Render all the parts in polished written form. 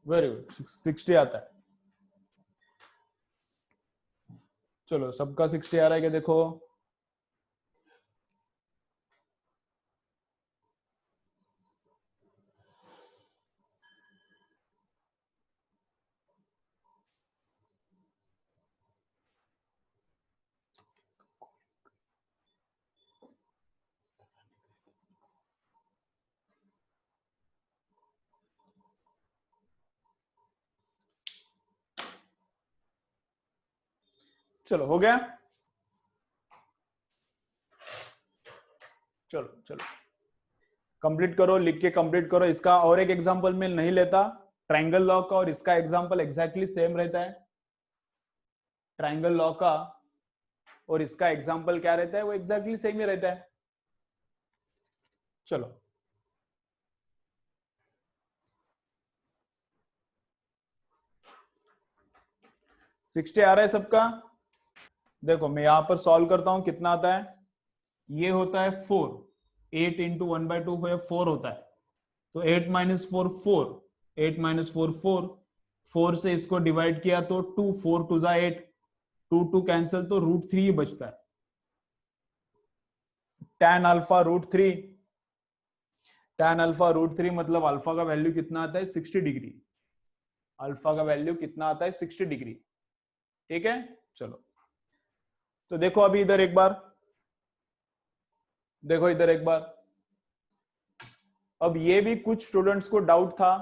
Very good, 60 आता है। चलो सबका 60 आ रहा है क्या देखो। चलो हो गया। चलो चलो कंप्लीट करो, लिख के कंप्लीट करो। इसका और एक एग्जांपल मैं नहीं लेता, ट्रायंगल लॉ का और इसका एग्जांपल एग्जैक्टली सेम रहता है। ट्रायंगल लॉ का और इसका एग्जांपल क्या रहता है, वो एग्जैक्टली सेम ही रहता है। चलो 60 आ रहा है सबका। देखो मैं यहां पर सॉल्व करता हूं, कितना आता है। ये होता है 4, 8 इंटू 1/2 4 होता है। तो 8 माइनस 4 4, 8 माइनस 4 4, 4 से इसको डिवाइड किया तो 2, 4 टू जा 8, 2 2 कैंसिल तो √3 ही बचता है। tan अल्फा √3, tan अल्फा √3 मतलब अल्फा का वैल्यू कितना आता है 60 डिग्री। अल्फा का वैल्यू कितना आता है 60 डिग्री। ठीक है चलो, तो देखो अभी इधर एक बार, देखो इधर एक बार। अब ये भी कुछ स्टूडेंट्स को डाउट था,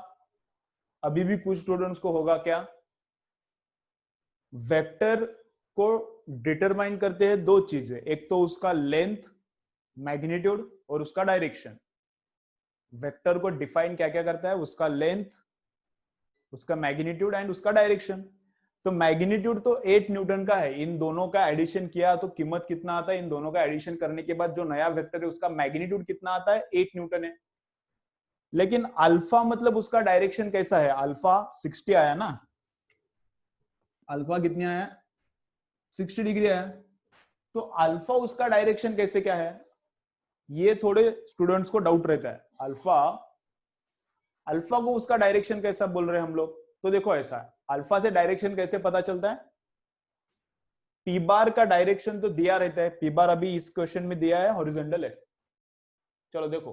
अभी भी कुछ स्टूडेंट्स को होगा क्या। वेक्टर को डिटरमाइन करते हैं दो चीजें, एक तो उसका लेंथ मैग्नीट्यूड और उसका डायरेक्शन। वेक्टर को डिफाइन क्या क्या करता है, उसका लेंथ, उसका मैग्नीट्यूड एंड उसका डायरेक्शन। तो मैग्नीट्यूड तो 8 न्यूटन का है, इन दोनों का एडिशन किया तो कीमत कितना आता है, इन दोनों का एडिशन करने के बाद जो नया वेक्टर है उसका मैग्नीट्यूड कितना आता है 8 न्यूटन है। लेकिन अल्फा मतलब उसका डायरेक्शन कैसा है, अल्फा 60 आया ना, अल्फा कितने आया 60 डिग्री आया। तो अल्फा उसका डायरेक्शन कैसे क्या है, ये थोड़े स्टूडेंट्स को डाउट रहता है। अल्फा, अल्फा को उसका डायरेक्शन कैसा बोल रहे हैं हम लोग। तो देखो ऐसा है, अल्फा से डायरेक्शन कैसे पता चलता है। पी बार का डायरेक्शन तो दिया रहता है, पी बार अभी इस क्वेश्चन में दिया है हॉरिजॉन्टल है। चलो देखो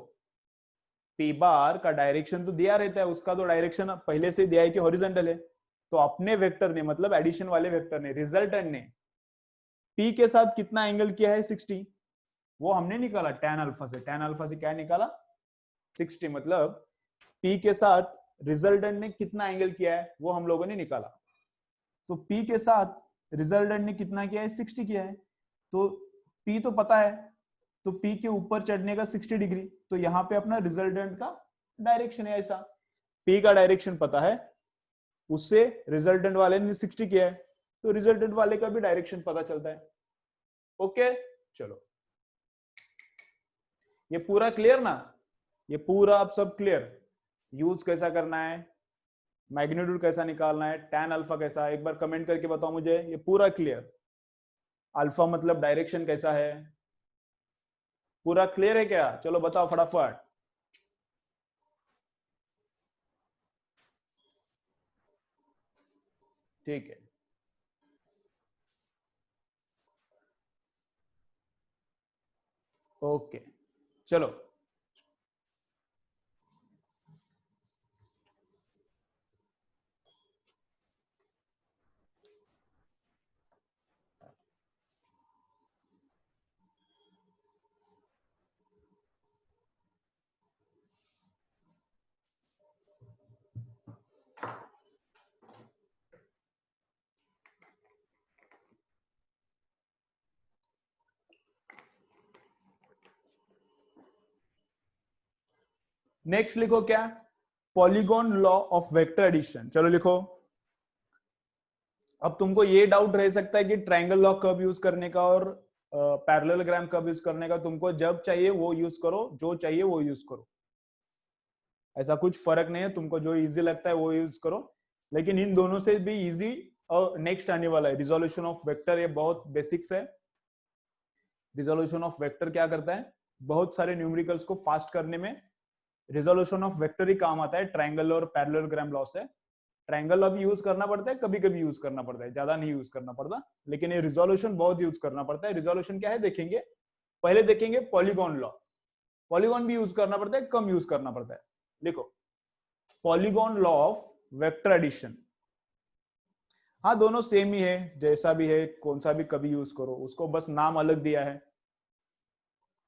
पी बार का डायरेक्शन तो दिया रहता है, उसका तो डायरेक्शन पहले से दिया है कि हॉरिजॉन्टल है। तो अपने वेक्टर ने मतलब एडिशन वाले वेक्टर ने, रिजल्टेंट ने पी के साथ कितना एंगल किया है 60, वो हमने निकाला tan अल्फा से। tan अल्फा से क्या निकाला 60, मतलब पी के साथ रिजल्टेंट ने कितना एंगल किया है वो हम लोगों ने निकाला। तो पी के साथ रिजल्टेंट ने कितना किया है 60 किया है। तो पी तो पता है, तो पी के ऊपर चढ़ने का 60 डिग्री, तो यहाँ पे अपना रिजल्टेंट का डायरेक्शन है ऐसा। पी का डायरेक्शन पता है, उससे रिजल्टेंट वाले ने 60 किया है, तो रिजल्टेंट वाले का भी डायरेक्शन पता चलता है। ओके चलो, ये पूरा क्लियर ना, ये पूरा आप सब क्लियर। यूज कैसा करना है, मैग्नीट्यूड कैसा निकालना है, tan अल्फा कैसा है, एक बार कमेंट करके बताओ मुझे, ये पूरा क्लियर। अल्फा मतलब डायरेक्शन कैसा है, पूरा क्लियर है क्या, चलो बताओ फटाफट। ठीक है ओके चलो। नेक्स्ट लिखो क्या, polygon law of vector addition. चलो लिखो। अब तुमको ये डाउट रह सकता है कि ट्रायंगल लॉ कब यूज करने का और पैरेललोग्राम कब यूज करने का। तुमको जब चाहिए वो यूज करो, जो चाहिए वो यूज करो, ऐसा कुछ फर्क नहीं है, तुमको जो इजी लगता है वो यूज करो। लेकिन इन दोनों से भी इजी और नेक्स्ट आने वाला है रिजोल्यूशन ऑफ वेक्टर, ये बहुत बेसिक्स है। रिजोल्यूशन ऑफ वेक्टर क्या करता है, बहुत सारे न्यूमेरिकल्स को फास्ट करने में रिजोल्यूशन ऑफ वेक्टर ही काम आता है ट्रायंगल और पैरेललोग्राम लॉ से। ट्रायंगल अब यूज करना पड़ता है, कभी कभी यूज करना पड़ता है, ज्यादा नहीं यूज करना पड़ता, लेकिन ये रिजोल्यूशन बहुत यूज करना पड़ता है। रिजोल्यूशन क्या है देखेंगे, पहले देखेंगे पॉलीगॉन लॉ। पॉलीगॉन भी यूज करना पड़ता है, कम यूज करना पड़ता है। देखो polygon law of vector addition, हाँ दोनों सेम ही है, जैसा भी है कौन सा भी कभी यूज करो, उसको बस नाम अलग दिया है,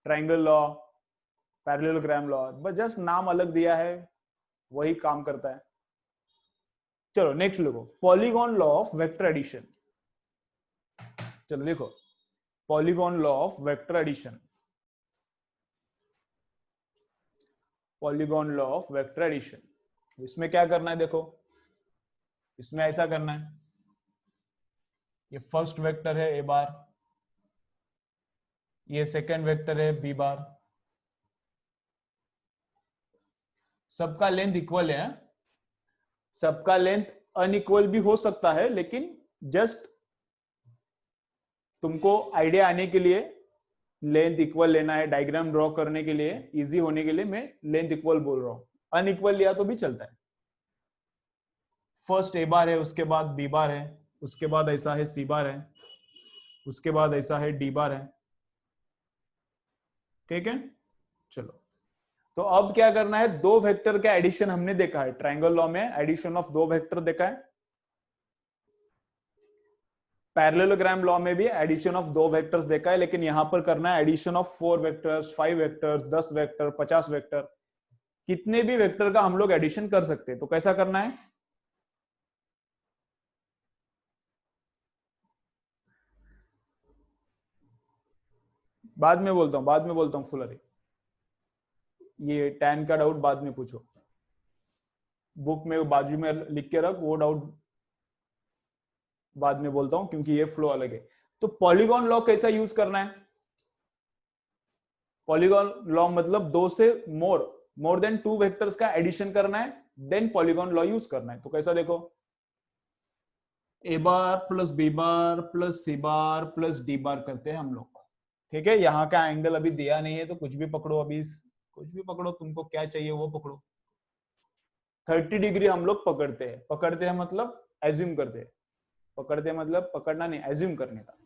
ट्रायंगल लॉ, पैरेललोग्राम लॉ, बस जस्ट नाम अलग दिया है, वही काम करता है। चलो नेक्स्ट लिखो, polygon law of vector addition. चलो लिखो polygon law of vector addition, polygon law of vector addition. इसमें क्या करना है देखो, इसमें ऐसा करना है, ये फर्स्ट वेक्टर है ए बार, ये सेकंड वेक्टर है बी बार, सबका लेंथ इक्वल है, सबका लेंथ अनइक्वल भी हो सकता है, लेकिन जस्ट तुमको आइडिया आने के लिए लेंथ इक्वल लेना है, डायग्राम ड्रॉ करने के लिए इजी होने के लिए मैं लेंथ इक्वल बोल रहा हूं, अनइक्वल लिया तो भी चलता है। फर्स्ट ए बार है, उसके बाद बी बार है, उसके बाद ऐसा है सी बार है, उसके बाद ऐसा है डी बार है, ठीक है। चलो तो अब क्या करना है, दो वेक्टर का एडिशन हमने देखा है, ट्रायंगल लॉ में एडिशन ऑफ दो वेक्टर देखा है, पैरेललोग्राम लॉ में भी एडिशन ऑफ दो वेक्टर्स देखा है, लेकिन यहां पर करना है addition of 4 vectors, 5 vectors, 10 vector, 50 vector, कितने भी वेक्टर का हम लोग एडिशन कर सकते हैं। तो कैसा करना है, बाद में बोलता हूं, बाद में बोलता हूं फुलरी, ये टैन का डाउट बाद में पूछो, बुक में बाजू में लिख के रख, वो डाउट बाद में बोलता हूं, क्योंकि ये फ्लो अलग है। तो पॉलीगॉन लॉ कैसा यूज करना है, पॉलीगॉन लॉ मतलब दो से मोर देन टू वेक्टर्स का एडिशन करना है, देन पॉलीगॉन लॉ यूज करना है। तो कैसा देखो, ए बार प्लस बी बार प्लस सी बार प्लस डी बार करते हैं हम लोग, ठीक है। यहाँ का एंगल अभी दिया नहीं है तो कुछ भी पकड़ो, अभी कुछ भी पकड़ो, तुमको क्या चाहिए वो पकड़ो। 30 डिग्री हम लोग पकड़ते हैं, पकड़ते हैं मतलब एज्यूम करते हैं, पकड़ते हैं मतलब पकड़ना नहीं, एज्यूम करने का।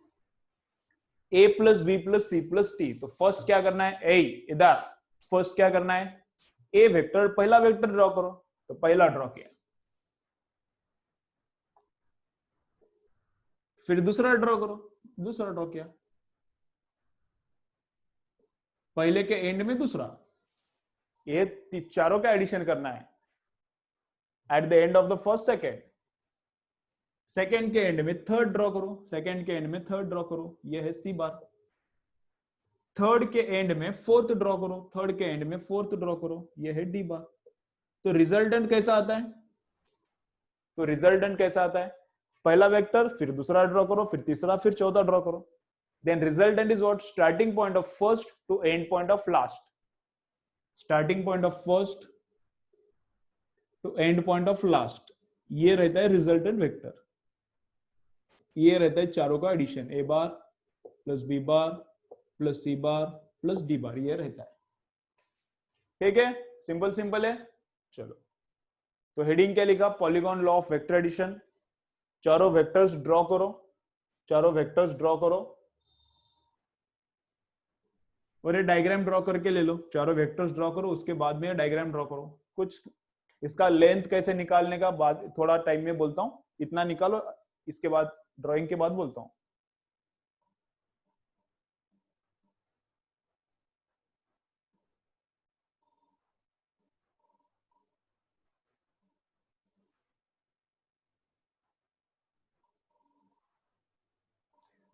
A plus B plus C plus T, तो फर्स्ट क्या करना है, ए इधर फर्स्ट क्या करना है, ए वेक्टर, पहला वेक्टर ड्रॉ करो, तो पहला ड्रॉ किया, फिर दूसरा ड्रॉ करो, दूसरा ड्रॉ किया, पहले के एंड में दूसरा, ये चारों का एडिशन करना है at the end of the first second, second के एंड में थर्ड ड्रॉ करो, सेकेंड के एंड में थर्ड ड्रॉ करो, ये है सी बार, थर्ड के एंड में फोर्थ ड्रॉ करो, थर्ड के एंड में फोर्थ ड्रॉ करो, ये है डी बार। तो रिजल्टेंट कैसा आता है, तो रिजल्टेंट कैसा आता है, पहला वेक्टर, फिर दूसरा ड्रॉ करो, फिर तीसरा, फिर चौथा ड्रॉ करो, then resultant is what, starting point of first to end point of last, starting point of first to end point of last, ये रहता है रिजल्टेंट वेक्टर। ये रहता है चारों का एडिशन, ए बार प्लस बी बार प्लस सी बार प्लस डी बार, ये रहता है, ठीक है। सिंपल सिंपल है। चलो तो हेडिंग क्या लिखा, polygon law of vector addition, चारों वेक्टर्स ड्रॉ करो, चारों वेक्टर्स ड्रॉ करो, और ये डायग्राम ड्रॉ करके ले लो, चारों वेक्टर्स ड्रॉ करो, उसके बाद में डायग्राम ड्रॉ करो। कुछ इसका लेंथ कैसे निकालने का बाद थोड़ा टाइम में बोलता हूं, इतना निकालो, इसके बाद ड्राइंग के बाद बोलता हूं।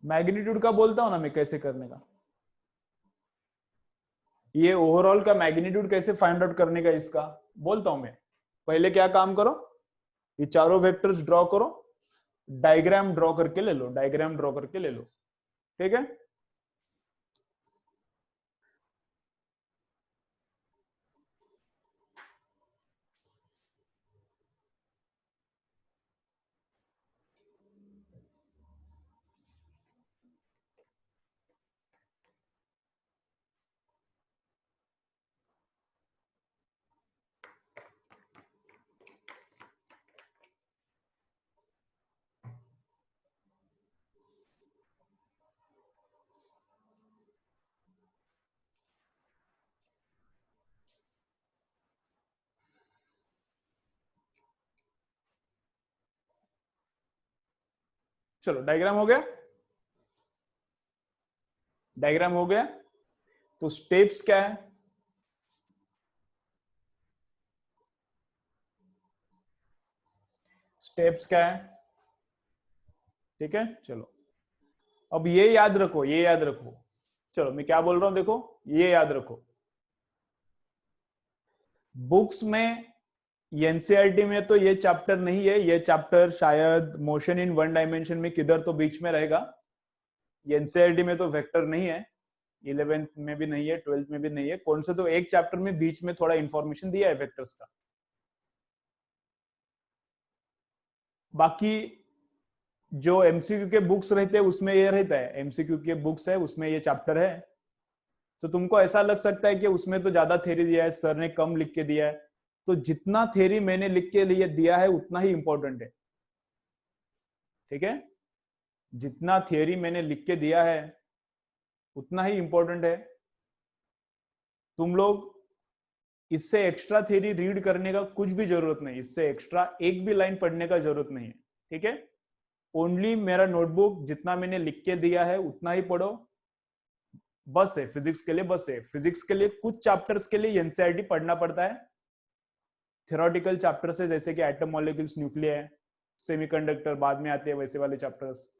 मैग्नीट्यूड का बोलता हूं ना मैं, कैसे करने का, ये ओवरऑल का मैग्नीट्यूड कैसे फाइंड आउट करने का इसका बोलता हूं मैं। पहले क्या काम करो, ये चारों वेक्टर्स ड्रॉ करो, डायग्राम ड्रॉ करके ले लो, डायग्राम ड्रॉ करके ले लो, ठीक है। चलो डायग्राम हो गया, डायग्राम हो गया। तो स्टेप्स क्या है, स्टेप्स क्या है, ठीक है। चलो अब ये याद रखो, ये याद रखो। चलो मैं क्या बोल रहा हूं देखो, ये याद रखो। बुक्स में एनसीईआरटी में तो ये चैप्टर नहीं है, ये चैप्टर शायद मोशन इन वन डायमेंशन में किधर तो बीच में रहेगा। एनसीईआरटी में तो वेक्टर नहीं है, 11th में भी नहीं है, 12th में भी नहीं है। कौन से तो एक चैप्टर में बीच में थोड़ा इंफॉर्मेशन दिया है वेक्टर्स का। बाकी जो एमसीक्यू के बुक्स रहते हैं उसमें ये रहता है, एमसीक्यू के बुक्स है उसमें ये चैप्टर है। तो तुमको ऐसा लग सकता है कि उसमें तो ज्यादा थ्योरी दिया है, सर ने कम लिख के दिया है। तो जितना थ्योरी मैंने लिख के लिए दिया है उतना ही इंपॉर्टेंट है, ठीक है। जितना थ्योरी मैंने लिख के दिया है उतना ही इंपॉर्टेंट है। तुम लोग इससे एक्स्ट्रा थ्योरी रीड करने का कुछ भी जरूरत नहीं, इससे एक्स्ट्रा एक भी लाइन पढ़ने का जरूरत नहीं है, ठीक है। ओनली मेरा नोटबुक जितना मैंने लिख के दिया है उतना ही पढ़ो, बस है। फिजिक्स के लिए बस है, फिजिक्स के लिए कुछ चैप्टर्स के लिए एनसीईआरटी पढ़ना पड़ता है। थ्योरेटिकल चैप्टर्स है जैसे कि एटम मॉलिक्यूल्स न्यूक्लियर सेमीकंडक्टर बाद में आते हैं वैसे वाले चैप्टर्स।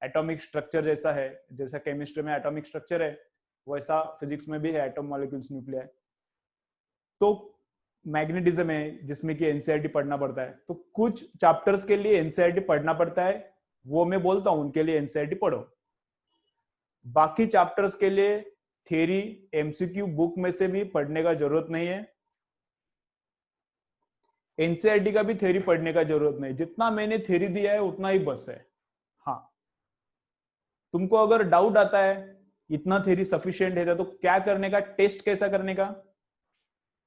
एटॉमिक स्ट्रक्चर जैसा है, जैसा केमिस्ट्री में एटॉमिक स्ट्रक्चर है वैसा फिजिक्स में भी है, एटम मॉलिक्यूल्स न्यूक्लियर। तो मैग्नेटिज्म है जिसमें कि एनसीईआरटी पढ़ना पड़ता है। तो कुछ चैप्टर्स के लिए एनसीईआरटी पढ़ना पड़ता है, वो मैं बोलता हूं उनके लिए एनसीईआरटी पढ़ो। बाकी चैप्टर्स के लिए थ्योरी एमसीक्यू बुक में से भी पढ़ने का जरूरत नहीं है, एनसीईआरटी का भी थ्योरी पढ़ने का जरूरत नहीं। जितना मैंने थ्योरी दिया है उतना ही बस है। हाँ, तुमको अगर डाउट आता है इतना थ्योरी सफिशिएंट है तो क्या करने का, टेस्ट कैसा करने का।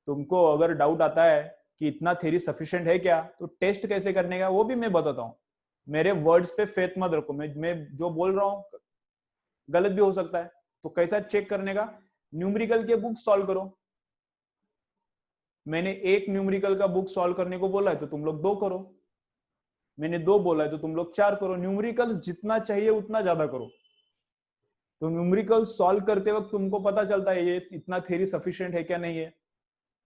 तुमको अगर डाउट आता है कि इतना थ्योरी सफिशिएंट है क्या, तो टेस्ट कैसे करने का वो भी मैं बताता हूँ। मेरे वर्ड्स पे फेथ मत रखो, मैं जो बोल रहा हूँ गलत भी हो सकता है। तो कैसा चेक करने का, न्यूमेरिकल के बुक सॉल्व करो। मैंने एक न्यूमेरिकल का बुक सॉल्व करने को बोला है तो तुम लोग 2 करो, मैंने 2 बोला है तो तुम लोग 4 करो। न्यूमेरिकल जितना चाहिए उतना ज्यादा करो। तो न्यूमेरिकल सॉल्व करते वक्त तुमको पता चलता है ये इतना थ्योरी सफिशिएंट है क्या नहीं है,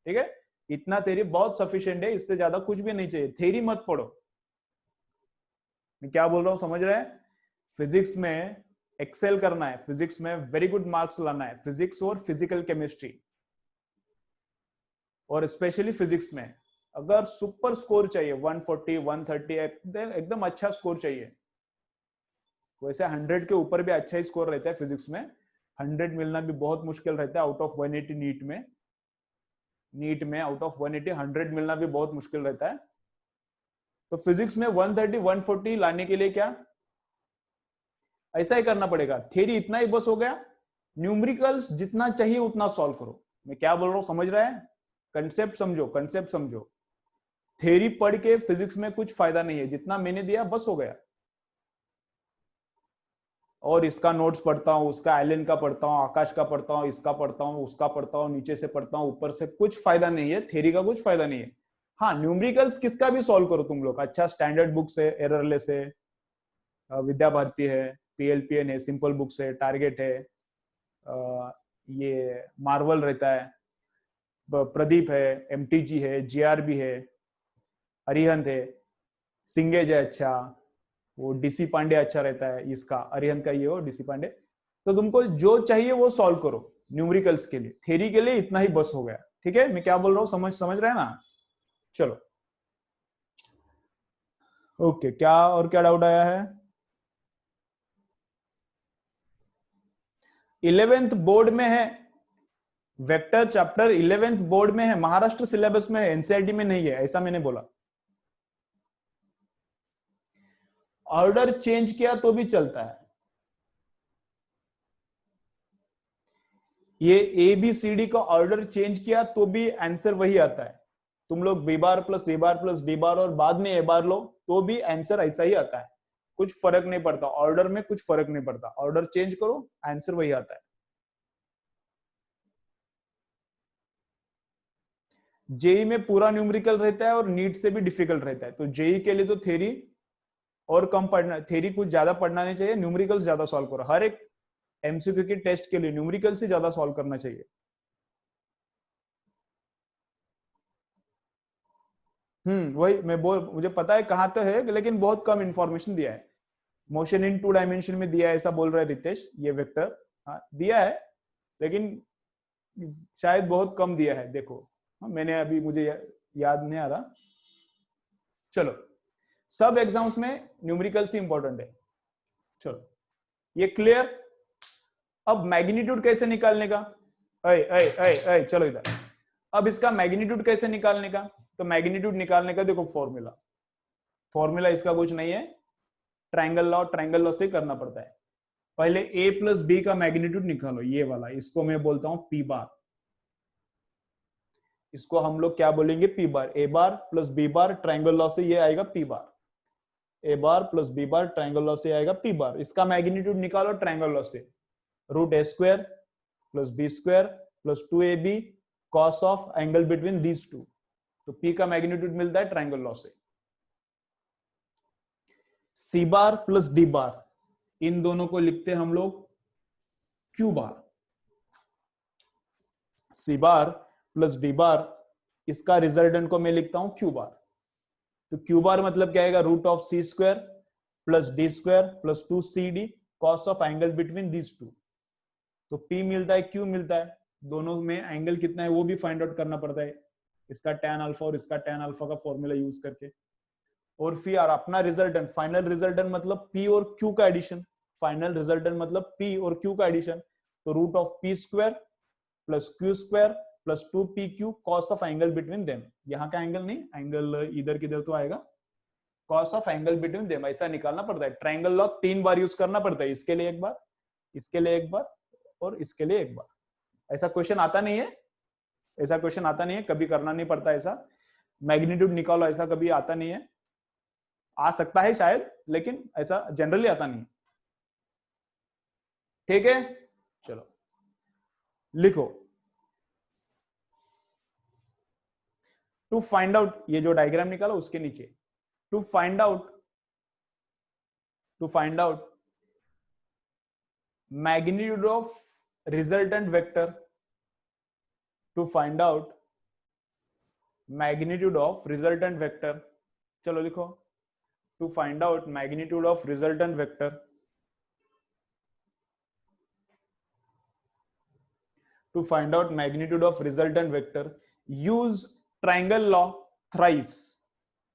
ठीक है। इतना थ्योरी बहुत सफिशिएंट है, इससे ज्यादा कुछ भी नहीं चाहिए। थ्योरी मत पढ़ो। मैं क्या बोल रहा हूं समझ रहे हैं। फिजिक्स में एक्सेल करना है, फिजिक्स में वेरी गुड मार्क्स लाना है, फिजिक्स और फिजिकल केमिस्ट्री और स्पेशली फिजिक्स में अगर सुपर स्कोर चाहिए 140 130 एकदम अच्छा स्कोर चाहिए। वैसे 100 के ऊपर भी अच्छा ही स्कोर रहता है फिजिक्स में, 100 मिलना भी बहुत मुश्किल रहता है आउट ऑफ 180 नीट में आउट ऑफ 180 100 मिलना भी बहुत मुश्किल रहता है। तो फिजिक्स में 130 140 लाने के लिए क्या ऐसा ही करना पड़ेगा, थ्योरी इतना ही बस हो गया। न्यूमेरिकल्स जितना चाहिए उतना सॉल्व करो। मैं क्या बोल रहा हूं समझ रहा है, कंसेप्ट समझो, कंसेप्ट समझो। थ्योरी पढ़ के फिजिक्स में कुछ फायदा नहीं है, जितना मैंने दिया बस हो गया। और इसका नोट्स पढ़ता हूँ, उसका एलन का पढ़ता हूँ, आकाश का पढ़ता हूँ, इसका पढ़ता हूँ, उसका पढ़ता हूँ, नीचे से पढ़ता हूँ, ऊपर से, कुछ फायदा नहीं है, थ्योरी का कुछ फायदा नहीं है। हाँ, न्यूमेरिकल्स किसका भी सॉल्व करो तुम लोग, अच्छा स्टैंडर्ड बुक्स है, एररलेस है, विद्या भारती है, पीएलपीएन है, सिंपल बुक्स है, टारगेट है, ये मार्वल रहता है, प्रदीप है, एमटीजी है, जीआरबी है, अरिहंत है, सिंगेज है, अच्छा वो डीसी पांडे अच्छा रहता है, इसका अरिहंत का ये हो डीसी पांडे। तो तुमको जो चाहिए वो सॉल्व करो न्यूमेरिकल्स के लिए, थ्योरी के लिए इतना ही बस हो गया, ठीक है। मैं क्या बोल रहा हूँ समझ समझ रहे हैं ना। चलो ओके, क्या और क्या डाउट आया है। 11th बोर्ड में है, वेक्टर चैप्टर 11th बोर्ड में है, महाराष्ट्र सिलेबस में है, एनसीईआरटी में नहीं है, ऐसा मैंने बोला। ऑर्डर चेंज किया तो भी चलता है, ये ए बी सी डी का ऑर्डर चेंज किया तो भी आंसर वही आता है। तुम लोग बी बार प्लस ए बार प्लस डी बार और बाद में ए बार लो तो भी आंसर ऐसा ही आता है, कुछ फर्क नहीं पड़ता, ऑर्डर में कुछ फर्क नहीं पड़ता, ऑर्डर चेंज करो आंसर वही आता है। जेई में पूरा न्यूमेरिकल रहता है और नीट से भी डिफिकल्ट रहता है, तो जेई के लिए तो थ्योरी और कम पढ़ना, थ्योरी कुछ ज्यादा पढ़ना नहीं चाहिए, न्यूमेरिकल्स ज्यादा सॉल्व करो। हर एक एमसीक्यू के टेस्ट के लिए न्यूमेरिकल्स ही ज्यादा सॉल्व करना चाहिए। वही मैं बोल, मुझे पता है कहाँ तो है, लेकिन बहुत कम इंफॉर्मेशन दिया है। मोशन इन 2 डायमेंशन में दिया है ऐसा बोल रहा है रितेश, ये वेक्टर हाँ दिया है, लेकिन शायद बहुत कम दिया है। देखो मैंने अभी मुझे याद नहीं आ रहा। चलो, सब एग्जाम्स में न्यूमेरिकल्स ही इंपॉर्टेंट है। चलो ये क्लियर। अब मैग्नीट्यूड कैसे निकालने का, अय अय अय अय चलो इधर। अब इसका मैग्नीट्यूड कैसे निकालने का, तो मैग्नीट्यूड निकालने का देखो फॉर्मूला, फॉर्मूला इसका कुछ नहीं है, ट्रायंगल लॉ से करना पड़ता है। पहले a प्लस बी का मैग्नीट्यूड निकालो, ये वाला, इसको मैं बोलता हूं पी बार। इसको हम लोग क्या बोलेंगे, P bar. A bar plus B bar triangle law से ये आएगा P bar. A bar plus B bar triangle law से आएगा पी बार। इसका मैग्नीट्यूड निकालो ट्रायंगल लॉ से, root A square plus B square plus 2ab cos of angle between these two. तो P का मैग्नीट्यूड मिलता है ट्रायंगल लॉ से। सी बार प्लस डी बार, इन दोनों को लिखते हैं हम लोग क्यू बार। सी बार प्लस डी बार, इसका रिजल्टेंट को मैं लिखता हूं क्यू बार। तो क्यू बार मतलब क्या आएगा, root of C square plus D square plus 2cd cos of angle between these two. तो P मिलता है, Q मिलता है, दोनों में एंगल कितना है वो भी फाइंड आउट करना पड़ता है, इसका tan अल्फा और इसका tan अल्फा का फॉर्मूला यूज करके। और फिर अपना रिजल्टेंट, फाइनल रिजल्टेंट मतलब P और Q का एडिशन। फाइनल रिजल्टेंट मतलब P और Q का एडिशन। तो root of P square plus Q square plus 2PQ cos of angle between them. यहाँ का एंगल नहीं, एंगल इधर किधर तो आएगा, cos of angle between them ऐसा निकालना पड़ता है। ट्रायंगल लॉ 3 बार यूज करना पड़ता है, इसके लिए एक बार, इसके लिए एक बार और इसके लिए एक बार। ऐसा क्वेश्चन आता नहीं है, ऐसा क्वेश्चन आता नहीं है, कभी करना नहीं पड़ता ऐसा। मैग्नीट्यूड निकालो ऐसा कभी आता नहीं है, आ सकता है शायद, लेकिन ऐसा जनरली आता नहीं। ठीक है, चलो लिखो। टू फाइंड आउट, ये जो डायग्राम निकालो उसके नीचे, to find out magnitude of resultant vector, to find out magnitude of resultant vector, चलो लिखो, to find out magnitude of resultant vector, to find out magnitude of resultant vector use triangle law thrice.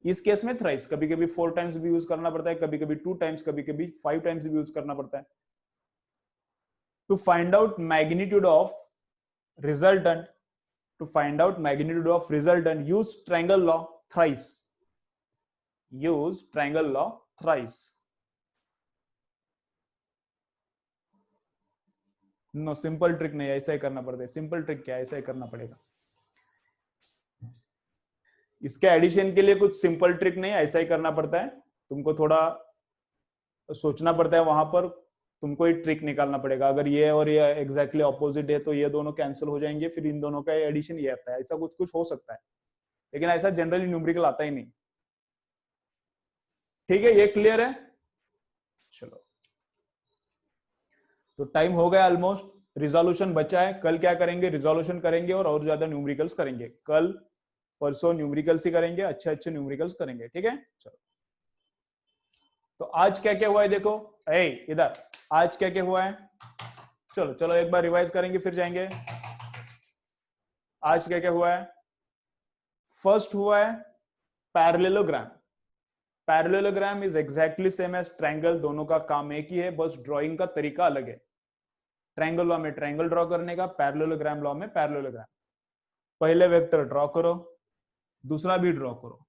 इस case में thrice, कभी कभी 4 times भी use करना पड़ता है, कभी कभी 2 टाइम्स, कभी कभी 5 टाइम्स भी यूज करना पड़ता है। To find out magnitude of resultant, to find out magnitude of resultant, use triangle law thrice. Use triangle law thrice. No simple trick नहीं, ऐसा ही करना पड़ता है। सिंपल ट्रिक क्या है, ऐसा ही करना पड़ेगा। इसके एडिशन के लिए कुछ सिंपल ट्रिक नहीं, ऐसा ही करना पड़ता है। तुमको थोड़ा सोचना पड़ता है, वहां पर तुमको ही ट्रिक निकालना पड़ेगा। अगर ये और ये एग्जैक्टली ऑपोजिट है तो ये दोनों कैंसिल हो जाएंगे, फिर इन दोनों का एडिशन ये आता है। ऐसा कुछ कुछ हो सकता है, लेकिन ऐसा जनरली न्यूमेरिकल आता ही नहीं। ठीक है, ये क्लियर है। चलो, तो टाइम हो गया ऑलमोस्ट, रिजोल्यूशन बचा है। कल क्या करेंगे, रिजोल्यूशन करेंगे और ज्यादा न्यूमेरिकल्स करेंगे। कल परसों न्यूमेरिकल्स ही करेंगे, अच्छे अच्छे न्यूमेरिकल्स करेंगे। ठीक है, चलो। तो आज क्या क्या हुआ है देखो, इधर आज क्या क्या हुआ है, चलो चलो एक बार रिवाइज करेंगे फिर जाएंगे। आज क्या क्या हुआ है, फर्स्ट हुआ है parallelogram. Parallelogram is exactly same as triangle, दोनों का काम एक ही है, बस ड्राइंग का तरीका अलग है। ट्रायंगल लॉ में ट्रायंगल ड्रॉ करने का, पैरेललोग्राम लॉ में पैरेललोग्राम। पहले वेक्टर ड्रॉ करो, दूसरा भी ड्रॉ करो।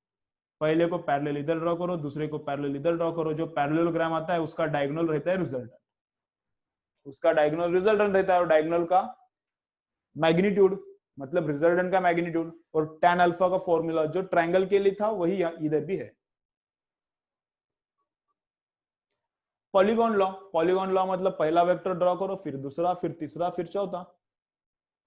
पहले को पैरेलल इधर ड्रॉ करो, दूसरे को पैरेलल इधर ड्रॉ करो। जो पैरेललोग्राम आता है उसका डायगोनल रहता है रिजल्टेंट, उसका डायगोनल रिजल्टेंट रहता है, और डायगोनल का मैग्नीट्यूड मतलब रिजल्टेंट का मैग्नीट्यूड। और tan अल्फा का फॉर्मूला जो ट्रायंगल के लिए था वही इधर भी है। पॉलीगॉन लॉ, पॉलीगॉन लॉ मतलब पहला वेक्टर ड्रॉ करो, फिर दूसरा, फिर तीसरा, फिर चौथा,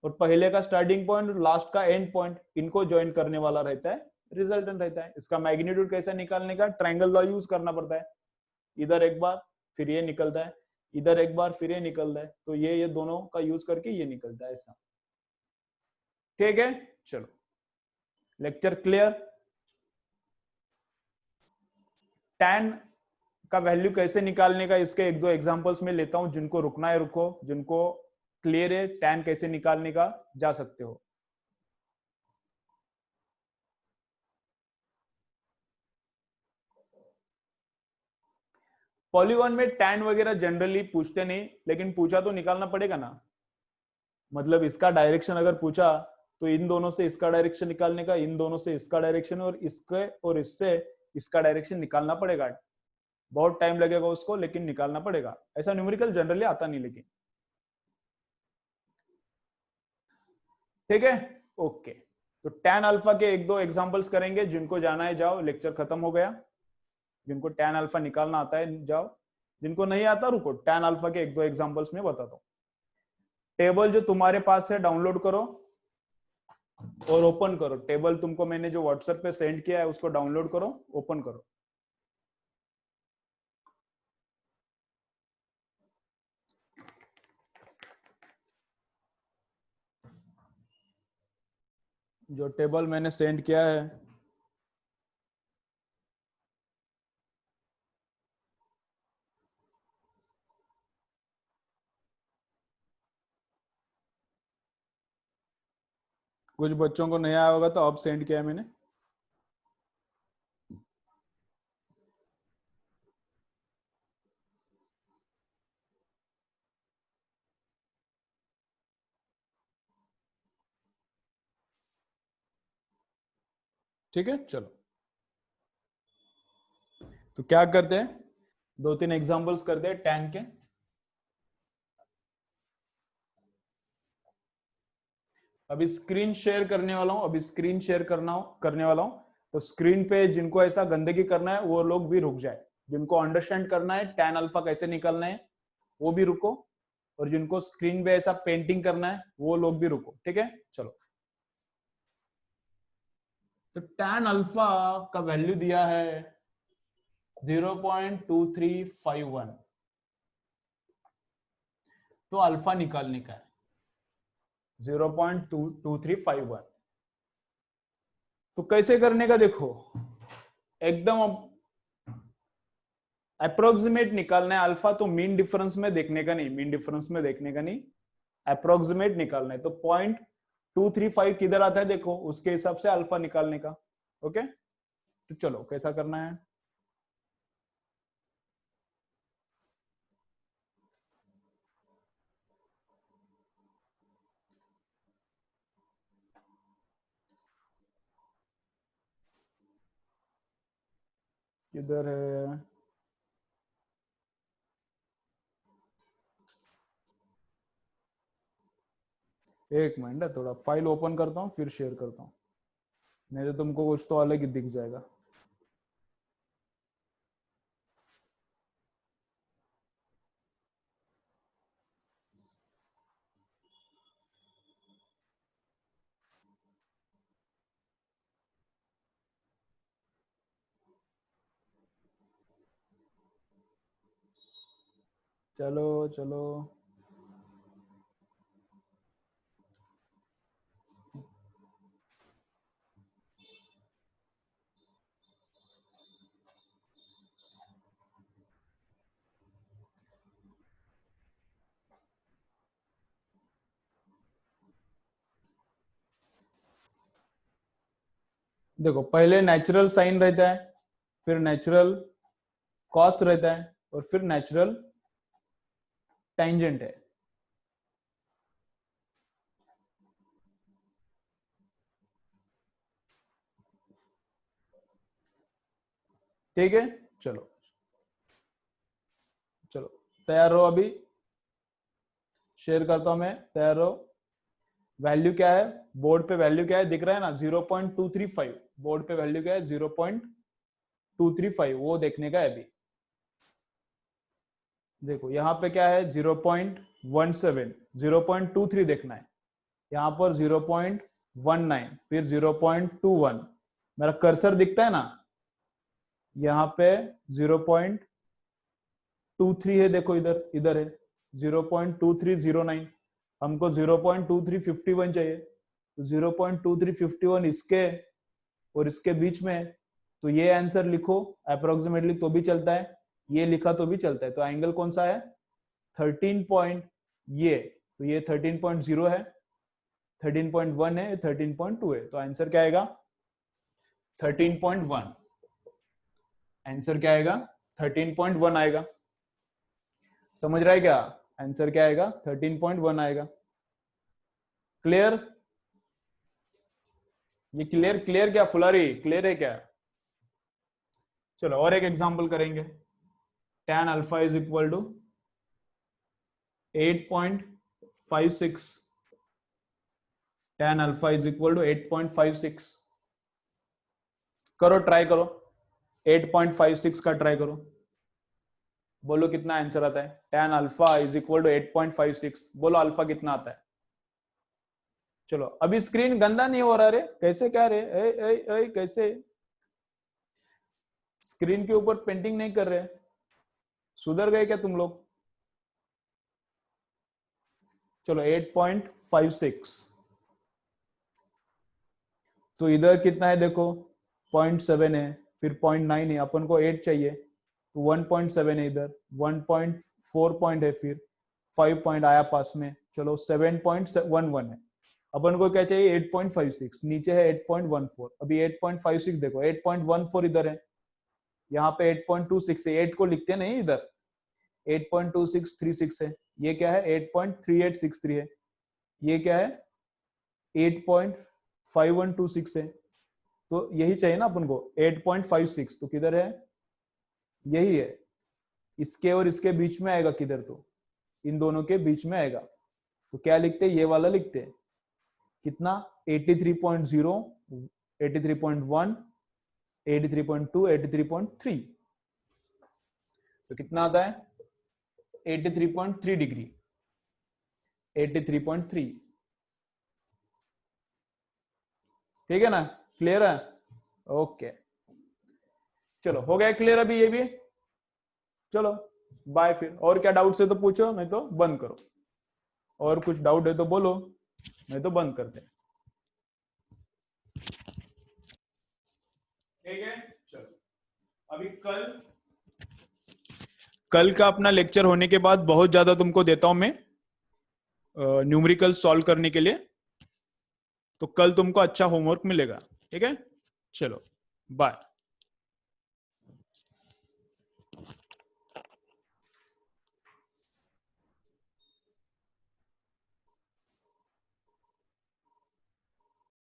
और पहले का स्टार्टिंग पॉइंट और लास्ट का एंड पॉइंट, इनको ज्वाइन करने वाला रहता है रिजल्टेंट रहता है। इसका मैग्नीट्यूड कैसे निकालने का, ट्रायंगल लॉ यूज करना पड़ता है। इधर एक बार फिर ये निकलता है, इधर एक बार फिर ये निकलता है, तो ये दोनों का यूज करके ये निकलता है ऐसा। ठीक है, चलो लेक्चर क्लियर। tan का वैल्यू कैसे निकालने का इसके एक दो एग्जांपल्स में लेता हूं, जिनको रुकना है रुको, जिनको क्लियर है tan कैसे निकालने का जा सकते हो। पॉलीगॉन में tan वगैरह जनरली पूछते नहीं, लेकिन पूछा तो निकालना पड़ेगा ना। मतलब इसका डायरेक्शन अगर पूछा तो इन दोनों से इसका डायरेक्शन निकालने का, इन दोनों से इसका डायरेक्शन, और इसके और इससे इसका डायरेक्शन निकालना पड़ेगा। बहुत टाइम लगेगा उसको, लेकिन निकालना पड़ेगा। ऐसा न्यूमेरिकल जनरली आता नहीं लेकिन। ठीक है, ओके। तो tan अल्फा के एक दो एग्जांपल्स करेंगे, जिनको जाना है जाओ, लेक्चर खत्म हो गया। जिनको tan अल्फा निकालना आता है जाओ, जिनको नहीं आता रुको, tan अल्फा के एक दो एग्जांपल्स में बताता हूं। टेबल जो तुम्हारे पास है डाउनलोड करो और ओपन करो। टेबल तुमको मैंने जो व्हाट्सएप पे सेंड किया है उसको डाउनलोड करो, ओपन करो। जो टेबल मैंने सेंड किया है कुछ बच्चों को नहीं आया होगा तो अब सेंड किया है मैंने। ठीक है, चलो तो क्या करते हैं, दो तीन एग्जांपल्स करते हैं tan के। अभी स्क्रीन शेयर करने वाला हूं, अभी स्क्रीन शेयर करने वाला हूं। तो स्क्रीन पे जिनको ऐसा गंदगी करना है वो लोग भी रुक जाए। जिनको अंडरस्टैंड करना है tan अल्फा कैसे निकालना है वो भी रुको, और जिनको स्क्रीन पे ऐसा पेंटिंग करना है वो लोग भी रुको। ठीक है, चलो। तो tan अल्फा का वैल्यू दिया है 0.2351। तो अल्फा निकालने का है 0.2351। तो कैसे करने का देखो, एकदम अप्रोक्सीमेट निकालना है अल्फा। तो मीन डिफरेंस में देखने का नहीं, मीन डिफरेंस में देखने का नहीं, अप्रोक्सीमेट निकालना है। तो 0.235 किधर आता है देखो, उसके हिसाब से अल्फा निकालने का। ओके, तो चलो कैसा करना है। किधर है, एक मिनट, थोड़ा फाइल ओपन करता हूँ फिर शेयर करता हूँ, नहीं तो तुमको कुछ तो अलग ही दिख जाएगा। चलो चलो, देखो पहले नेचुरल साइन रहता है, फिर नेचुरल कॉस रहता है, और फिर नेचुरल टेंजेंट है। ठीक है, चलो चलो तैयार रहो, अभी शेयर करता हूं मैं, तैयार रहो। वैल्यू क्या है बोर्ड पे, वैल्यू क्या है दिख रहा है ना, 0.235। बोर्ड पे वैल्यू क्या है 0.235, वो देखने का है अभी। देखो यहाँ पे क्या है 0.17, 0.23 देखना है। यहाँ पर 0.19, फिर 0.21। मेरा कर्सर दिखता है ना, यहाँ पे 0.21, 0.23 है, देखो इधर इधर है 0.2309, हमको 0.2351 चाहिए, तो 0.2351 इसके और इसके बीच में है, तो ये आंसर लिखो अप्रोक्सीमेटली तो भी चलता है, ये लिखा तो भी चलता है। तो एंगल कौन सा है 13 पॉइंट, ये तो ये 13.0 है, 13.1 है, 13.2 है, तो आंसर क्या आएगा 13.1। आंसर क्या आएगा 13.1 आएगा। समझ रहा है क्या, आंसर क्या आएगा 13.1 आएगा। क्लियर, ये क्लियर क्लियर क्या फुलारी, क्लियर है क्या? चलो और एक एग्जांपल करेंगे। tan alpha is equal to 8.56, tan alpha is equal to 8.56। करो ट्राई करो, 8.56 का ट्राई करो, बोलो कितना आंसर आता है। tan alpha is equal to 8.56, बोलो अल्फा कितना आता है। चलो अभी स्क्रीन गंदा नहीं हो रहा रे, कैसे क्या रे, ए, ए, ए, कैसे स्क्रीन के ऊपर पेंटिंग नहीं कर रहे, सुधर गए क्या तुम लोग? चलो 8.56, तो इधर कितना है देखो 0.7 है, फिर 0.9 है, अपन को 8 चाहिए तो 1.7 है, इधर 1.4 पॉइंट है, फिर 5 पॉइंट आया पास में, चलो 7.11 है। अपन को क्या चाहिए 8.56, नीचे है 8.14, अभी 8.56 देखो 8.14 इधर है, यहाँ पे 8.26 है, 8 को लिखते नहीं इधर 8.2636 है, ये क्या है 8.3863 है, ये क्या है 8.5126 है, तो यही चाहिए ना अपन को 8.56, तो किधर है यही है, इसके और इसके बीच में आएगा किधर, तो इन दोनों के बीच में आएगा, तो क्या लिखते हैं ये वाला लिखते हैं, कितना 83.0, 83.1, 83.2, 83.3, तो कितना आता है 83.3 डिग्री, 83.3, ठीक है ना, क्लियर है? ओके चलो हो गया क्लियर अभी ये भी। चलो बाय, फिर और क्या डाउट है तो पूछो, नहीं तो बंद करो, और कुछ डाउट है तो बोलो, नहीं तो बंद करते। ठीक है चलो, अभी कल का अपना लेक्चर होने के बाद बहुत ज्यादा तुमको देता हूं मैं न्यूमेरिकल सॉल्व करने के लिए, तो कल तुमको अच्छा होमवर्क मिलेगा। ठीक है चलो बाय।